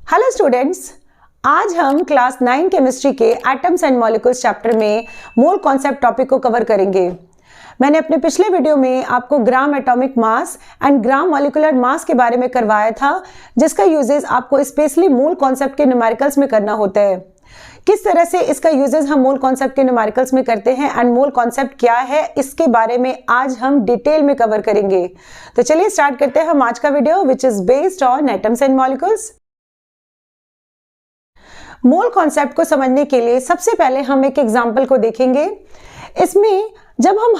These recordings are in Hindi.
हेलो स्टूडेंट्स, आज हम क्लास 9 केमिस्ट्री के एटम्स एंड मॉलिक्यूल्स चैप्टर में मोल कॉन्सेप्ट टॉपिक को कवर करेंगे। मैंने अपने पिछले वीडियो में आपको gram atomic mass and gram molecular मास के बारे में करवाया था, जिसका यूजेस आपको स्पेशली मोल कॉन्सेप्ट के न्यूमेरिकल्स में करना होता है। किस तरह से इसका यूजेस हम मोल कॉन्सेप्ट के न्यूमेरिकल्स में करते हैं एंड मोल कॉन्सेप्ट क्या है, इसके बारे में आज हम डिटेल में कवर करेंगे। तो चलिए स्टार्ट करते हैं हम आज का video which is based on atoms and molecules. Mole concept को समझने के लिए सबसे पहले हम एक एग्जांपल को देखेंगे। इसमें जब हम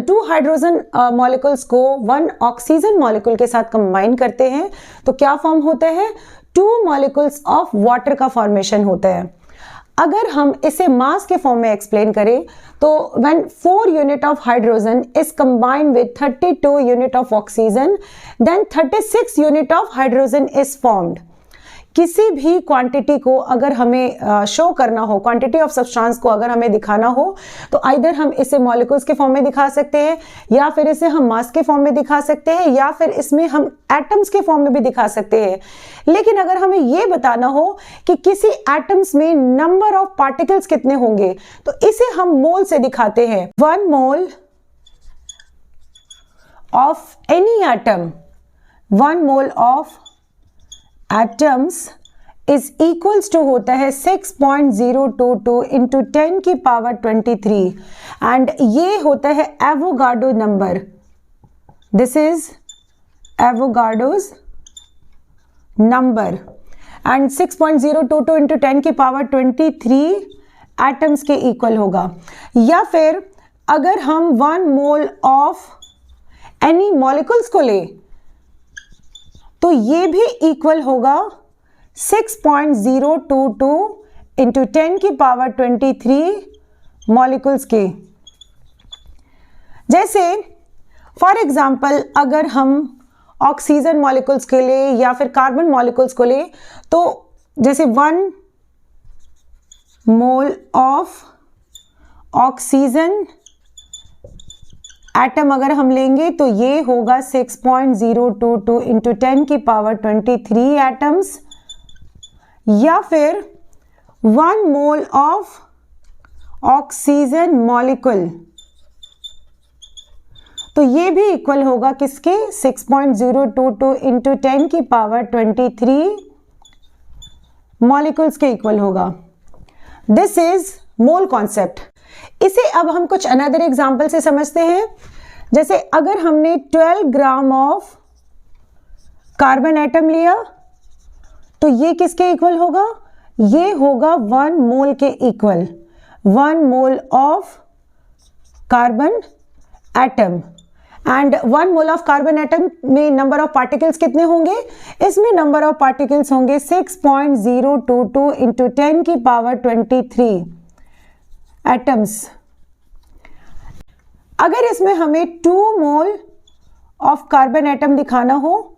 टू हाइड्रोजन मॉलिक्यूल्स को वन ऑक्सीजन मॉलिक्यूल के साथ कंबाइन करते हैं तो क्या फॉर्म होता है? टू मॉलिक्यूल्स ऑफ वाटर का फॉर्मेशन होता है। अगर हम इसे मास के फॉर्म में एक्सप्लेन करें तो when 4 unit of hydrogen is combined with 32 unit of oxygen then 36 unit of hydrogen is formed. किसी भी क्वांटिटी को अगर हमें शो करना हो, क्वांटिटी ऑफ सब्सटेंस को अगर हमें दिखाना हो तो आइदर हम इसे मॉलिक्यूल्स के फॉर्म में दिखा सकते हैं, या फिर इसे हम मास के फॉर्म में दिखा सकते हैं, या फिर इसमें हम एटम्स के फॉर्म में भी दिखा सकते हैं। लेकिन अगर हमें यह बताना हो कि किसी एटम्स में नंबर ऑफ पार्टिकल्स कितने होंगे तो इसे हम मोल से दिखाते हैं। 1 mole of any atom, 1 mole of atoms is equals to होता है 6.022 इंटू 10 की पावर 23 एंड ये होता है Avogadro number. This is Avogadro's number and 6.022 into 10 की पावर 23 एटम्स के इक्वल होगा। या फिर अगर हम 1 मोल ऑफ एनी मॉलिक्यूल्स को ले तो ये भी इक्वल होगा 6.022 इंटू 10 की पावर 23 मॉलिक्यूल्स के। जैसे फॉर एग्जांपल अगर हम ऑक्सीजन मॉलिक्यूल्स के लिए या फिर कार्बन मॉलिक्यूल्स को ले तो जैसे 1 मोल ऑफ ऑक्सीजन एटम अगर हम लेंगे तो ये होगा 6.022 इंटू 10 की पावर 23 एटम्स। या फिर 1 मोल ऑफ ऑक्सीजन मॉलिक्यूल तो ये भी इक्वल होगा किसके? 6.022 इंटू 10 की पावर 23 मॉलिक्यूल्स के इक्वल होगा। This is mole concept. इसे अब हम कुछ अनदर एग्जांपल से समझते हैं। जैसे अगर हमने 12 ग्राम ऑफ कार्बन एटम लिया तो ये किसके इक्वल होगा? ये होगा 1 मोल के equal. 1 mole of carbon atom and 1 mole of carbon atom में नंबर ऑफ पार्टिकल्स कितने होंगे? इसमें नंबर ऑफ पार्टिकल्स होंगे 6.022 इंटू 10 की पावर 23 एटम्स। अगर इसमें हमें 2 मोल ऑफ कार्बन एटम दिखाना हो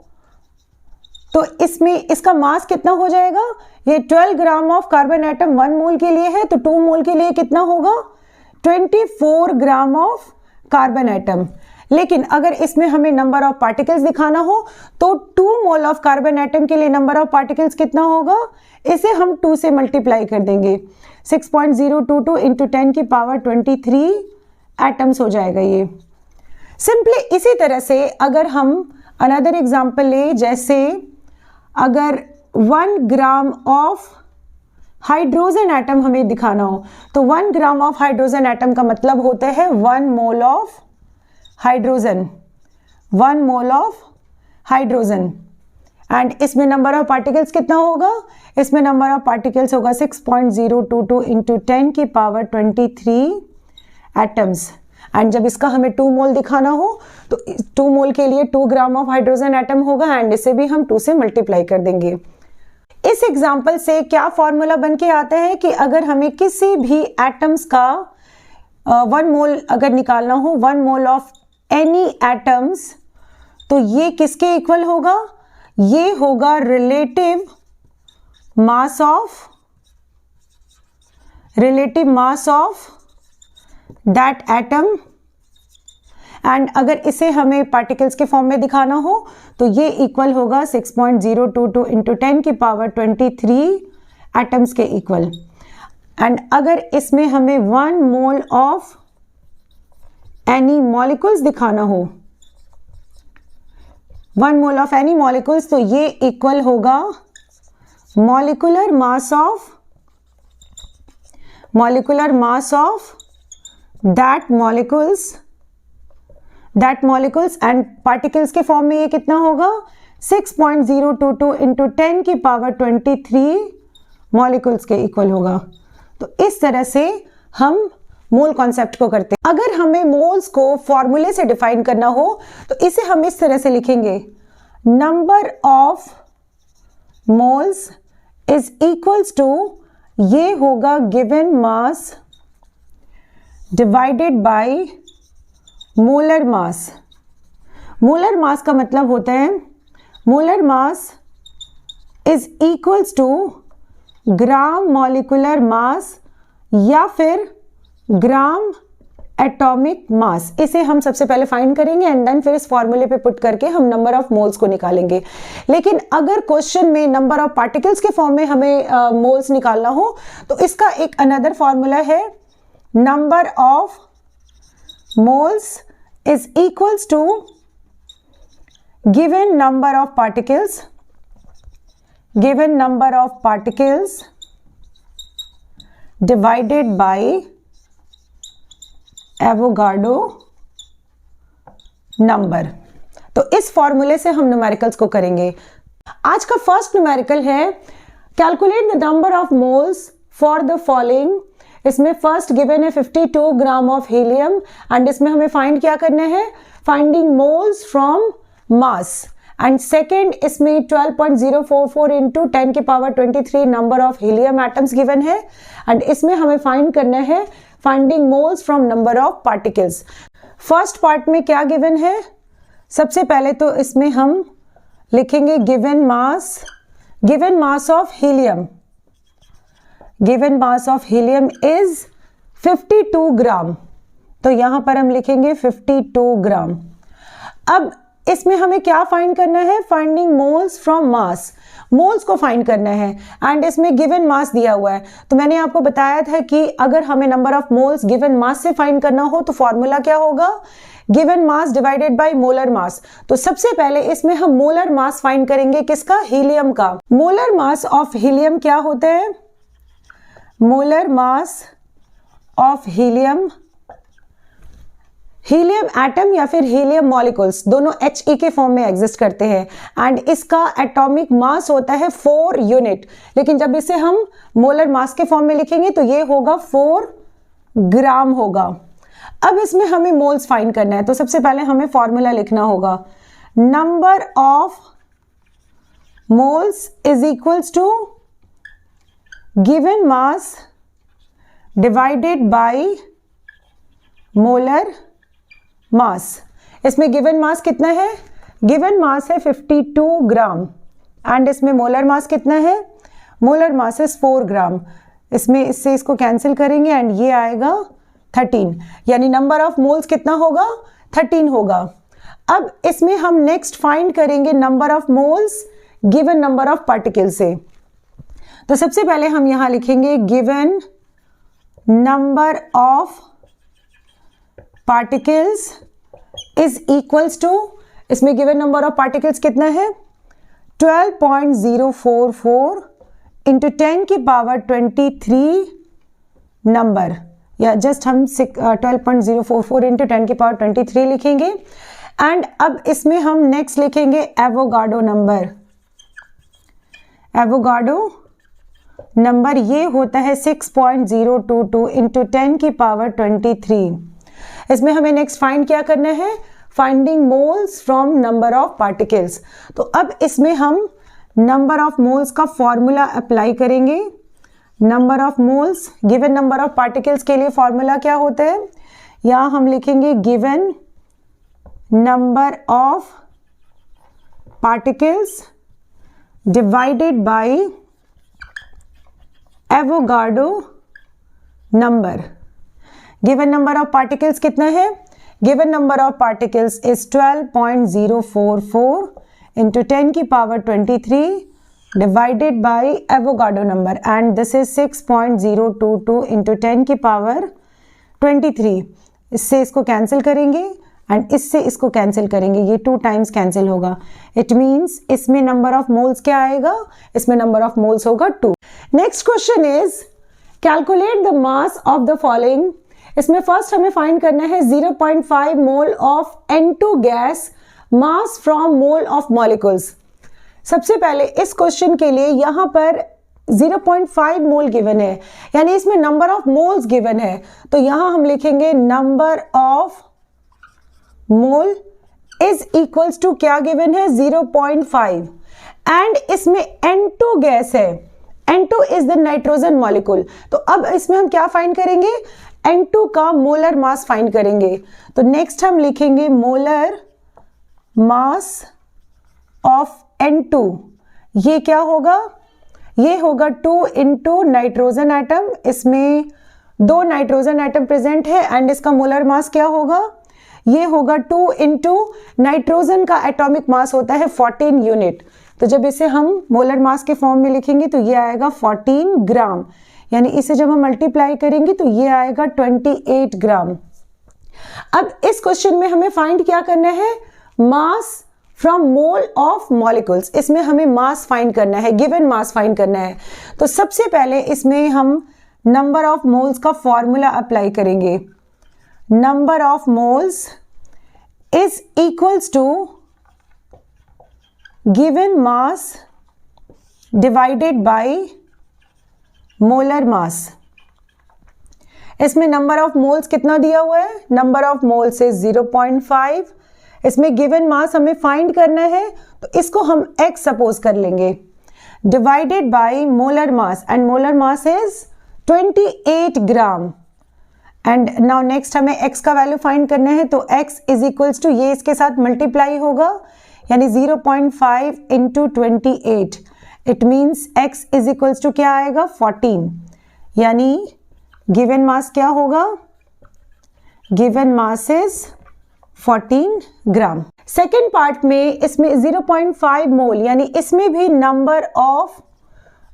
तो इसमें इसका मास कितना हो जाएगा? ये 12 ग्राम ऑफ कार्बन एटम 1 मोल के लिए है तो 2 मोल के लिए कितना होगा? 24 ग्राम ऑफ कार्बन एटम। लेकिन अगर इसमें हमें नंबर ऑफ पार्टिकल्स दिखाना हो तो 2 मोल ऑफ कार्बन एटम के लिए नंबर ऑफ पार्टिकल्स कितना होगा? इसे हम 2 से मल्टीप्लाई कर देंगे। 6.022 इंटू 10 की पावर 23 एटम्स हो जाएगा ये। सिंपली इसी तरह से अगर हम अनदर एग्जांपल ले, जैसे अगर 1 ग्राम ऑफ हाइड्रोजन एटम हमें दिखाना हो तो 1 ग्राम ऑफ हाइड्रोजन एटम का मतलब होता है 1 mole of hydrogen. 1 mole of hydrogen and इसमें नंबर ऑफ पार्टिकल्स कितना होगा? इसमें नंबर ऑफ पार्टिकल्स होगा 6.022 इंटू 10 की पावर 23 एटम्स। एंड जब इसका हमें 2 मोल दिखाना हो तो 2 मोल के लिए 2 ग्राम ऑफ हाइड्रोजन एटम होगा एंड इसे भी हम 2 से मल्टीप्लाई कर देंगे। इस एग्जांपल से क्या फॉर्मूला बन के आता है कि अगर हमें किसी भी एटम्स का 1 मोल अगर निकालना हो, 1 मोल ऑफ एनी एटम्स, तो ये किसके इक्वल होगा? ये होगा relative mass of that atom and अगर इसे हमें पार्टिकल्स के फॉर्म में दिखाना हो तो ये इक्वल होगा 6.022 इंटू 10 की पावर 23 एटम्स के इक्वल। एंड अगर इसमें हमें 1 मोल ऑफ एनी मॉलिक्यूल्स दिखाना हो, 1 मोल ऑफ एनी मॉलिक्यूल्स, तो ये इक्वल होगा molecular mass of that molecules and particles के फॉर्म में ये कितना होगा 6.022 इंटू 10 की पावर 23 मॉलिक्यूल्स के इक्वल होगा। तो इस तरह से हम मोल कॉन्सेप्ट को करते हैं। अगर हमें मोल्स को फॉर्मूले से डिफाइन करना हो तो इसे हम इस तरह से लिखेंगे, number of moles is equals to, ये होगा given mass divided by molar mass. Molar mass का मतलब होता है, molar mass is equals to gram molecular mass या फिर ग्राम एटॉमिक मास। इसे हम सबसे पहले फाइंड करेंगे एंड देन फिर इस फॉर्मूले पे पुट करके हम नंबर ऑफ मोल्स को निकालेंगे। लेकिन अगर क्वेश्चन में नंबर ऑफ पार्टिकल्स के फॉर्म में हमें मोल्स निकालना हो तो इसका एक अनदर फॉर्मूला है, number of moles is equals to given number of particles divided by Avogadro number. तो इस फॉर्मूले से हम न्यूमेरिकल्स को करेंगे। आज का फर्स्ट न्यूमेरिकल है, calculate the number of moles for the following. इसमें फर्स्ट गिवन है 52 ग्राम ऑफ हीलियम एंड इसमें हमें फाइंड क्या करना है, finding moles from mass. And second इसमें 12.044 इंटू 10 की power 23 number of helium atoms given है एंड इसमें हमें फाइंड करना है finding moles from number of particles. First part में क्या गिवन है, सबसे पहले तो इसमें हम लिखेंगे given mass of helium is 52 ग्राम। तो यहां पर हम लिखेंगे 52 ग्राम। अब इसमें हमें क्या फाइंड करना है, finding moles from mass, moles को फाइंड करना है एंड इसमें गिवन मास दिया हुआ है। तो मैंने आपको बताया था कि अगर हमें number of moles given mass से फाइंड करना हो तो फॉर्मूला क्या होगा, given mass divided by molar मास। तो सबसे पहले इसमें हम मोलर मास फाइंड करेंगे, किसका, हीलियम का। मोलर मास ऑफ हीलियम क्या होता है, molar mass of helium atom या फिर हीलियम मॉलिक्यूल्स दोनों He के फॉर्म में एग्जिस्ट करते हैं एंड इसका एटॉमिक मास होता है 4 यूनिट। लेकिन जब इसे हम मोलर मास के फॉर्म में लिखेंगे तो ये होगा 4 ग्राम होगा। अब इसमें हमें मोल्स फाइंड करना है तो सबसे पहले हमें फॉर्मूला लिखना होगा, number of moles is equals to given mass divided by molar mass. इसमें गिवन मास कितना है, गिवन मास है 52 ग्राम एंड इसमें मोलर मास कितना है, मोलर मास है 4 ग्राम। इसमें इससे इसको कैंसिल करेंगे एंड ये आएगा 13, यानी नंबर ऑफ मोल्स कितना होगा, 13 होगा। अब इसमें हम नेक्स्ट फाइंड करेंगे number of moles given number of particle से। तो सबसे पहले हम यहां लिखेंगे given number of particles is equals to, इसमें गिवन नंबर ऑफ पार्टिकल्स कितना है 12.044 इंटू 10 की पावर 23 नंबर, या जस्ट हम 12.044 इंटू 10 की पावर 23 लिखेंगे। एंड अब इसमें हम नेक्स्ट लिखेंगे एवोगाड्रो नंबर, ये होता है 6.022 इंटू 10 की पावर 23। इसमें हमें नेक्स्ट फाइंड क्या करना है, finding moles from number of particles. तो अब इसमें हम नंबर ऑफ मोल्स का फॉर्मूला अप्लाई करेंगे। Number of moles given number of particles के लिए फॉर्मूला क्या होता है, यहां हम लिखेंगे given number of particles divided by Avogadro number. Given number of particles कितना है, given number of particles is 12.044 into 10 की power 23 divided by Avogadro number and this is 6.022 into 10 की पावर 23। इससे इसको कैंसिल करेंगे एंड इससे इसको कैंसिल करेंगे, ये 2 टाइम्स कैंसिल होगा। इट मीन्स इसमें नंबर ऑफ मोल्स क्या आएगा, इसमें नंबर ऑफ मोल्स होगा 2। Next question is calculate the mass of the following. इसमें फर्स्ट हमें फाइंड करना है 0.5 mole of N2 gas mass from mole of molecules. सबसे पहले इस क्वेश्चन के लिए यहां पर 0.5 मोल गिवन है, यानी इसमें नंबर ऑफ मोल्स गिवन है, तो यहां हम लिखेंगे number of mole is equals to क्या गिवन है 0.5 एंड इसमें N2 गैस है, N2 is the nitrogen molecule. तो अब इसमें हम क्या फाइंड करेंगे, N2 का मोलर मास फाइंड करेंगे। तो नेक्स्ट हम लिखेंगे मोलर मास ऑफ N2, ये क्या होगा, ये होगा 2 इंटू नाइट्रोजन एटम, इसमें 2 नाइट्रोजन एटम प्रेजेंट है एंड इसका मोलर मास क्या होगा, ये होगा 2 इंटू नाइट्रोजन का एटॉमिक मास होता है 14 यूनिट। तो जब इसे हम मोलर मास के फॉर्म में लिखेंगे तो ये आएगा 14 ग्राम, यानी इसे जब हम मल्टीप्लाई करेंगे तो ये आएगा 28 ग्राम। अब इस क्वेश्चन में हमें फाइंड क्या करना है, mass from mole of molecules. इसमें हमें मास फाइंड करना है, गिवन मास फाइंड करना है। तो सबसे पहले इसमें हम नंबर ऑफ मोल्स का फॉर्मूला अप्लाई करेंगे। Number of moles is equals to given mass divided by molar mass. इसमें नंबर ऑफ मोल्स कितना दिया हुआ है, नंबर ऑफ मोल्स इज 0.5। इसमें गिवन मास हमें फाइंड करना है, तो इसको हम x सपोज कर लेंगे, divided by molar mass and molar mass is 28 gram. And now next हमें x का वैल्यू फाइंड करना है, तो x इज इक्वल्स टू ये इसके साथ मल्टीप्लाई होगा, यानी 0.5 into 28। It means x is equals to क्या आएगा 14, यानी गिवन मास क्या होगा, given mass is 14 gram. Second part में इसमें 0.5 मोल, यानी इसमें भी नंबर ऑफ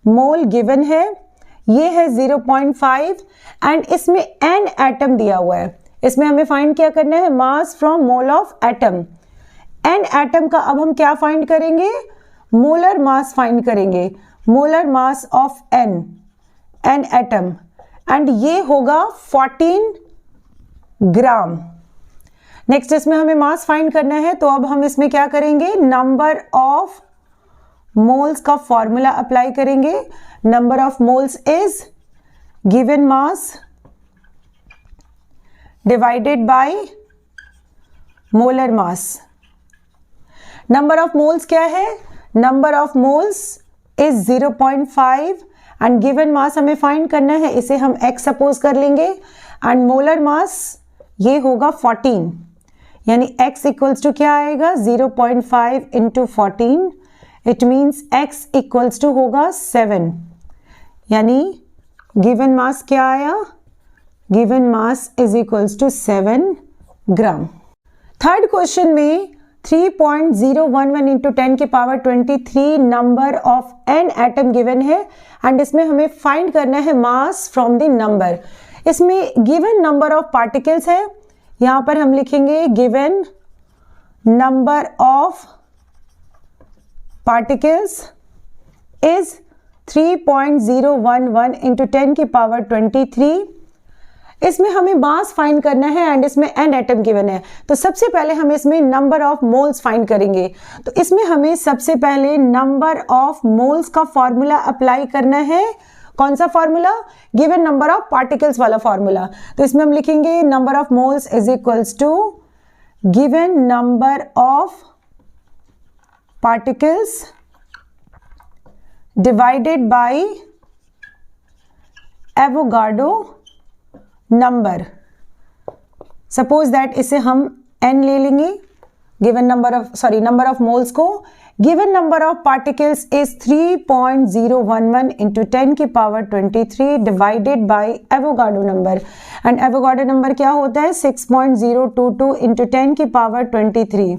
मोल गिवन है, ये है 0.5 एंड इसमें n एटम दिया हुआ है। इसमें हमें फाइंड क्या करना है, mass from mole of atom. n atom का अब हम क्या फाइंड करेंगे, मोलर मास फाइंड करेंगे, molar mass of n atom, and ये होगा 14 ग्राम। नेक्स्ट इसमें हमें मास फाइंड करना है, तो अब हम इसमें क्या करेंगे, नंबर ऑफ मोल्स का फॉर्मूला अप्लाई करेंगे। Number of moles is given mass divided by molar mass. Number of moles क्या है, number of moles is 0.5 and given mass हमें फाइंड करना है, इसे हम x सपोज कर लेंगे एंड मोलर मास ये होगा 14, यानी x इक्वल्स टू क्या आएगा 0.5 into 14। It means x equals to होगा 7, यानी गिवन मास क्या आया, given mass is equals to 7 gram. Third question में 3.011 इंटू 10 की power 23 number of n atom given है एंड इसमें हमें फाइंड करना है मास फ्रॉम द नंबर। इसमें गिवन नंबर ऑफ पार्टिकल्स है, यहां पर हम लिखेंगे given number of particles is 3.011 into 10 की पावर 23। इसमें हमें मास फाइंड करना है एंड इसमें n एटम गिवन है, तो सबसे पहले हम इसमें नंबर ऑफ मोल्स फाइंड करेंगे। तो इसमें हमें सबसे पहले नंबर ऑफ मोल्स का फॉर्मूला अप्लाई करना है। कौन सा formula, given number of particles वाला फॉर्मूला। तो इसमें हम लिखेंगे number of moles is equals to given number of particles divided by Avogadro number. Suppose that इसे हम n ले लेंगे, नंबर ऑफ मोल्स को, given number of particles is 3.011 into 10 की power 23 divided by Avogadro number, and Avogadro number क्या होता है 6.022 इंटू 10 की पावर 23।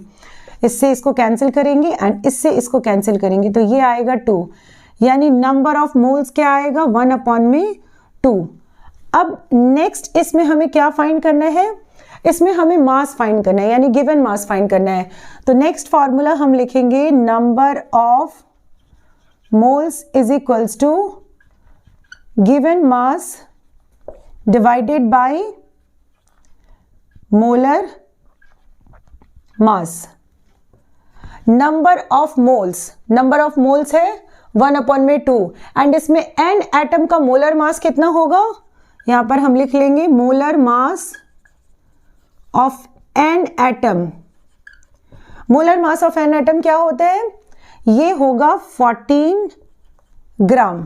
इससे इसको कैंसिल करेंगे एंड इससे इसको कैंसिल करेंगे तो ये आएगा 2, यानी नंबर ऑफ मोल्स क्या आएगा 1/2। अब नेक्स्ट इसमें हमें क्या फाइंड करना है, इसमें हमें मास फाइंड करना है, यानी गिवन मास फाइंड करना है। तो नेक्स्ट फॉर्मूला हम लिखेंगे number of moles is equals to given mass divided by molar mass. Number of moles है 1/2 एंड इसमें n एटम का मोलर मास कितना होगा, यहां पर हम लिख लेंगे molar mass of n atom. Molar mass of n atom क्या होता है, ये होगा 14 ग्राम।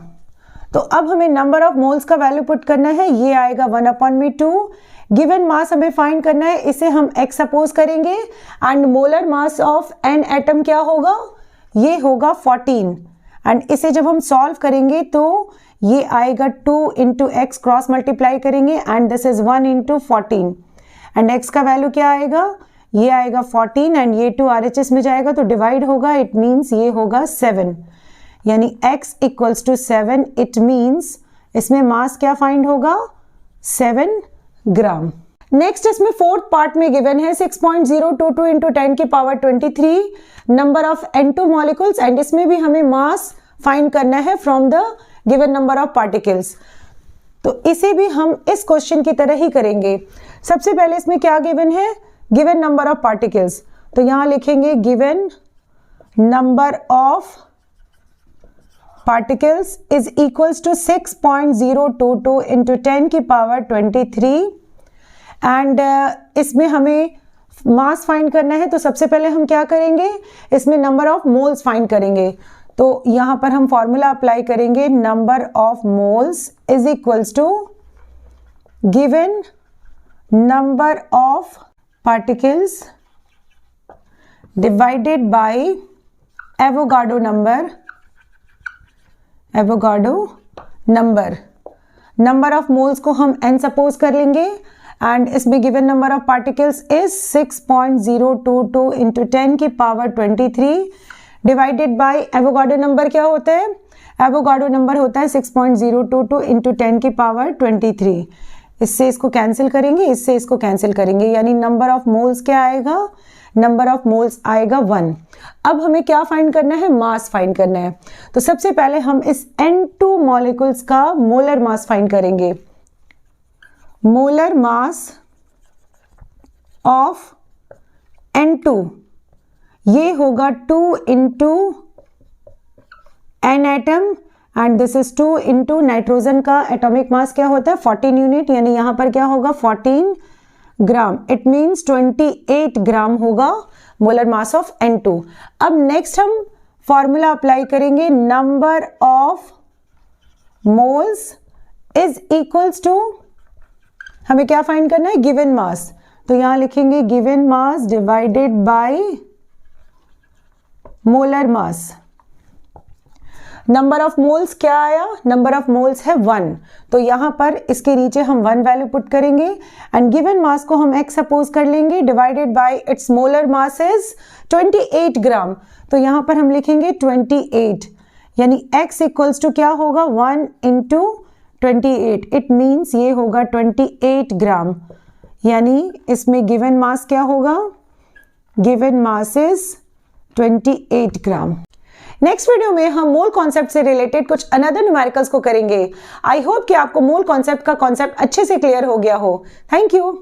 तो अब हमें नंबर ऑफ मोल्स का वैल्यू पुट करना है, ये आएगा 1/2। गिवन मास हमें फाइंड करना है, इसे हम x सपोज करेंगे and molar mass of n atom क्या होगा, ये होगा 14 एंड इसे जब हम सॉल्व करेंगे तो ये आएगा 2 इंटू एक्स, क्रॉस मल्टीप्लाई करेंगे and this is 1 into 14 and x का वैल्यू क्या आएगा, ये आएगा 14 एंड ये 2 RHS में जाएगा तो डिवाइड होगा, इट मीन्स ये होगा 7, यानी x equals to 7। It means इसमें मास क्या फाइंड होगा 7 ग्राम। नेक्स्ट इसमें फोर्थ पार्ट में गिवन है 6.022 इंटू 10 की power 23 number of N2 molecules and इसमें भी हमें मास फाइंड करना है from the given number of particles. तो इसे भी हम इस क्वेश्चन की तरह ही करेंगे। सबसे पहले इसमें क्या गिवन है, गिवन नंबर ऑफ पार्टिकल्स, तो यहां लिखेंगे given number of particles is equals to 6.022 into 10 की पावर 23 एंड इसमें हमें मास फाइंड करना है। तो सबसे पहले हम क्या करेंगे, इसमें नंबर ऑफ मोल्स फाइंड करेंगे। तो यहां पर हम फॉर्मूला अप्लाई करेंगे, number of moles is equals to given number of particles divided by Avogadro number. Number of moles को हम n सपोज कर लेंगे एंड इसमें given number of particles is 6.022 into 10 की power 23 divided by Avogadro number क्या होता है, एवोगाड्रो नंबर होता है 6.022 इंटू 10 की पावर 23। इससे इसको कैंसिल करेंगे, इससे इसको कैंसिल करेंगे, यानी नंबर ऑफ मोल्स क्या आएगा, नंबर ऑफ मोल्स आएगा 1। अब हमें क्या फाइंड करना है, मास फाइंड करना है। तो सबसे पहले हम इस N2 मॉलिक्यूल्स का मोलर मास फाइंड करेंगे। मोलर मास ऑफ N2 ये होगा 2 into n atom and this is 2 into nitrogen का एटॉमिक मास क्या होता है 14 यूनिट, यानी यहां पर क्या होगा 14 ग्राम। इट मीन्स 28 ग्राम होगा मोलर मास ऑफ N2। अब नेक्स्ट हम फॉर्मूला अप्लाई करेंगे, number of moles is equals to, हमें क्या फाइंड करना है, गिवन मास। तो यहां लिखेंगे given mass divided by molar mass. Number of moles क्या आया, नंबर ऑफ मोल्स है 1, तो यहां पर इसके नीचे हम 1 वैल्यू पुट करेंगे एंड गिवन मास को हम x सपोज कर लेंगे divided by it's molar mass is 28 ग्राम। तो यहां पर हम लिखेंगे 28, यानी x इक्वल्स टू क्या होगा 1 इंटू 28। इट मीन्स ये होगा 28 ग्राम, यानी इसमें गिवन मास क्या होगा, given mass is 28 gram. Next video में हम मोल कॉन्सेप्ट से रिलेटेड कुछ अनदर न्यूमेरिकल्स को करेंगे। आई होप कि आपको मोल कॉन्सेप्ट का कॉन्सेप्ट अच्छे से क्लियर हो गया हो। Thank you.